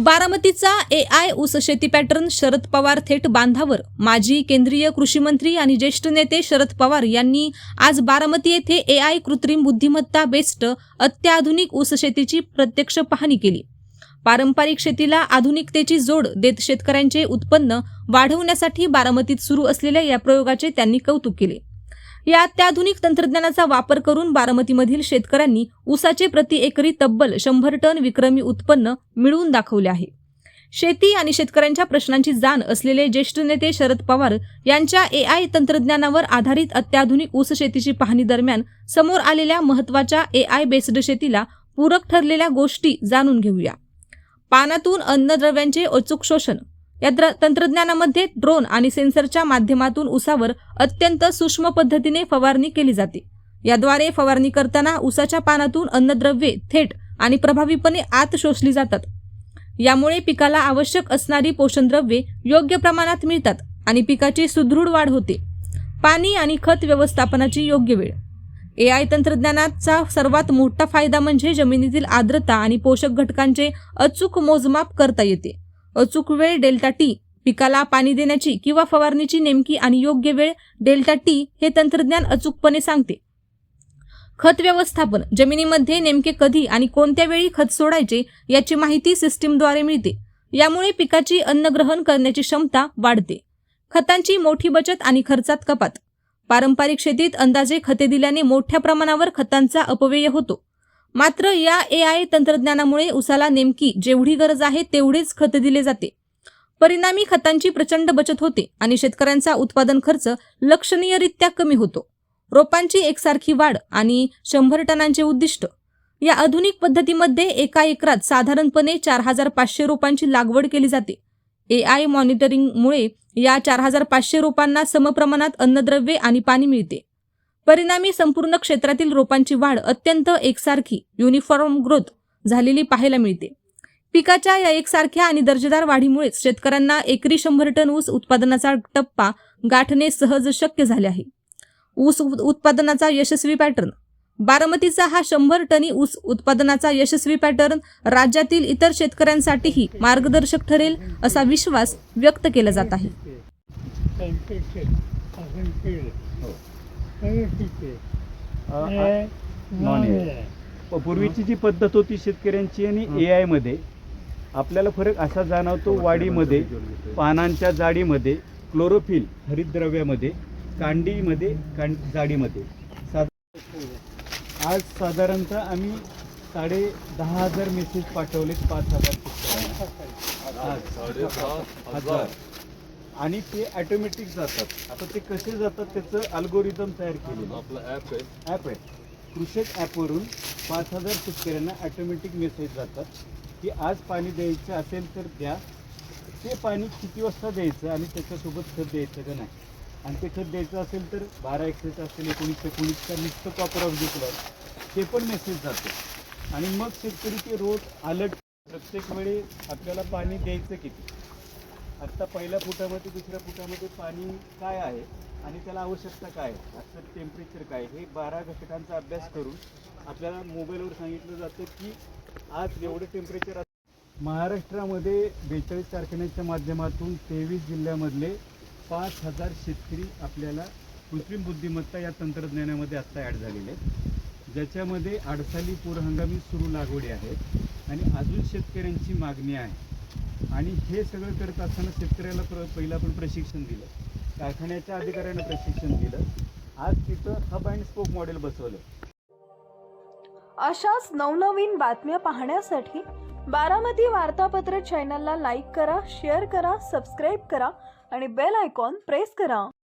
बारामतीचा AI ऊस शेती pattern Sharad Pawar थेट बांधावर. माजी केंद्रीय कृषी मंत्री आणि ज्येष्ठ नेते शरद पवार यांनी आज बारामती येथे AI कृत्रिम बुद्धिमत्ता बेस्ड अत्याधुनिक ऊस शेतीची प्रत्यक्ष पाहणी केली. पारंपरिक शेतीला आधुनिकतेची जोड देत शेतकऱ्यांचे उत्पन्न वाढवण्यासाठी बारामतीत सुरू असलेल्या या प्रयोगाचे त्यांनी कौतुक केले. या अत्याधुनिक तंत्रज्ञानाचा वापर करून बारामतीमधील शेतकऱ्यांनी ऊसाचे प्रति एकरी तब्बल 100 टन विक्रमी उत्पन्न मिळवून दाखवले आहे. शेती आणि शेतकऱ्यांच्या प्रश्नांची जाण असलेले ज्येष्ठ नेते शरद पवार यांच्या AI तंत्रज्ञानावर आधारित अत्याधुनिक ऊस शेतीची पाहणी दरम्यान समोर आलेल्या महत्त्वाच्या AI बेस्ड शेतीला पूरक ठरलेल्या गोष्टी जाणून घेऊया. पानातून अन्नद्रव्यांचे अचूक शोषण. या तंत्रज्ञानामध्ये ड्रोन आणि सेन्सरच्या माध्यमातून ऊसावर अत्यंत सूक्ष्म पद्धतीने फवारणी केली जाते. याद्वारे फवारणी करताना ऊसाच्या पानातून अन्नद्रव्ये थेट आणि प्रभावीपणे आत शोषली जातात. यामुळे पिकाला आवश्यक असणारी पोषणद्रव्ये योग्य प्रमाणात मिळतात आणि पिकाची सुदृढ वाढ होते. पाणी आणि खत व्यवस्थापनाची योग्य वेळ. AI तंत्रज्ञानाचा सर्वात मोठा फायदा म्हणजे जमिनीतील आर्द्रता आणि पोषक घटकांचे अचूक मोजमाप करता येते. अचूक वेळ डेल्टा टी. पिकाला पाणी देण्याची किंवा फवारणीची नेमकी आणि योग्य वेळ डेल्टा टी हे तंत्रज्ञान अचूकपणे सांगते. खत व्यवस्थापन. जमिनीमध्ये नेमके कधी आणि कोणत्या वेळी खत सोडायचे याची माहिती सिस्टीमद्वारे मिळते. यामुळे पिकाची अन्नग्रहण करण्याची क्षमता वाढते. खतांची मोठी बचत आणि खर्चात कपात. पारंपरिक शेतीत अंदाजे खते दिल्याने मोठ्या प्रमाणावर खतांचा अपव्यय होतो. मात्र या AI तंत्रज्ञानामुळे ऊसाला नेमकी जेवढी गरज आहे तेवढेच खत दिले जाते. परिणामी खतांची प्रचंड बचत होते आणि शेतकऱ्यांचा उत्पादन खर्च लक्षणीयरित्या कमी होतो. रोपांची एकसारखी वाढ आणि 100 टनांचे उद्दिष्ट. या आधुनिक पद्धतीमध्ये एका एकरात साधारणपणे 4500 रोपांची लागवड केली जाते. AI मॉनिटरिंगमुळे या 4500 रोपांना समप्रमाणात अन्नद्रव्ये आणि पाणी मिळते. परिणामी संपूर्ण क्षेत्रातील रोपांची वाढ अत्यंत एकसारखी युनिफॉर्म ग्रोथ झालेली पाहायला मिळते. पिकाच्या या एकसारख्या आणि दर्जेदार वाढीमुळेच शेतकऱ्यांना एकरी 100 टन ऊस उत्पादनाचा टप्पा गाठणे सहज शक्य झाले आहे. ऊस उत्पादनाचा यशस्वी पॅटर्न. बारामतीचा हा 100 टनी ऊस उत्पादनाचा यशस्वी पॅटर्न राज्यातील इतर शेतकऱ्यांसाठीही मार्गदर्शक ठरेल असा विश्वास व्यक्त केला जात आहे. पूर्वीची जी पद्धत होती शेतकऱ्यांची आणि AI मध्ये आपल्याला फरक असा जाणवतो. वाढीमध्ये, पानांच्या जाडीमध्ये, क्लोरोफिल हरितद्रव्यामध्ये, कांडीमध्ये, जाडीमध्ये आज साधारणतः आम्ही 10,500 मेसेज पाठवले. 5,000 आणि ते ऑटोमॅटिक जातात. आता ते कसे जातात त्याचं अल्गोरिदम तयार केलेलं आपलं ॲप आहे. कृषक ॲपवरून 5,000 शेतकऱ्यांना ऑटोमॅटिक मेसेज जातात की आज पाणी द्यायचं असेल तर द्या. ते पाणी किती वाजता द्यायचं आणि त्याच्यासोबत खत द्यायचं का नाही. आणि ते खत द्यायचं असेल तर 12-21 असेल, 19-19 का नुसतं कॉपर ऑफ ते पण मेसेज जातो. आणि मग शेतकरी ते रोज अलर्ट. प्रत्येक वेळी आपल्याला पाणी द्यायचं किती, आत्ता पहिल्या फुटामध्ये दुसऱ्या फुटामध्ये पाणी काय आहे आणि त्याला आवश्यकता काय आहे, आजचं टेम्परेचर काय, हे 12 घटकांचा अभ्यास करून आपल्याला मोबाईलवर सांगितलं जातं की आज एवढं टेम्परेचर. महाराष्ट्रामध्ये 42 कारखान्यांच्या माध्यमातून 23 जिल्ह्यामधले 5,000 शेतकरी आपल्याला कृत्रिम बुद्धिमत्ता या तंत्रज्ञानामध्ये आत्ता ॲड झालेले आहेत. ज्याच्यामध्ये आडसाली पूरहंगामी सुरू लागवडी आहेत आणि अजून शेतकऱ्यांची मागणी आहे. आणि हे सगळं करत असताना शेतकऱ्याला पहिलं आपण प्रशिक्षण दिलं, कारखान्याच्या अधिकाऱ्यांना प्रशिक्षण दिलं. आज तिथं हब अँड स्पोक मॉडेल बसवलं. अशाच नवनवीन बातम्या पाहण्यासाठी बारामती वार्तापत्र चॅनलला लाईक करा, शेअर करा, सबस्क्राईब करा आणि बेल आयकॉन प्रेस करा.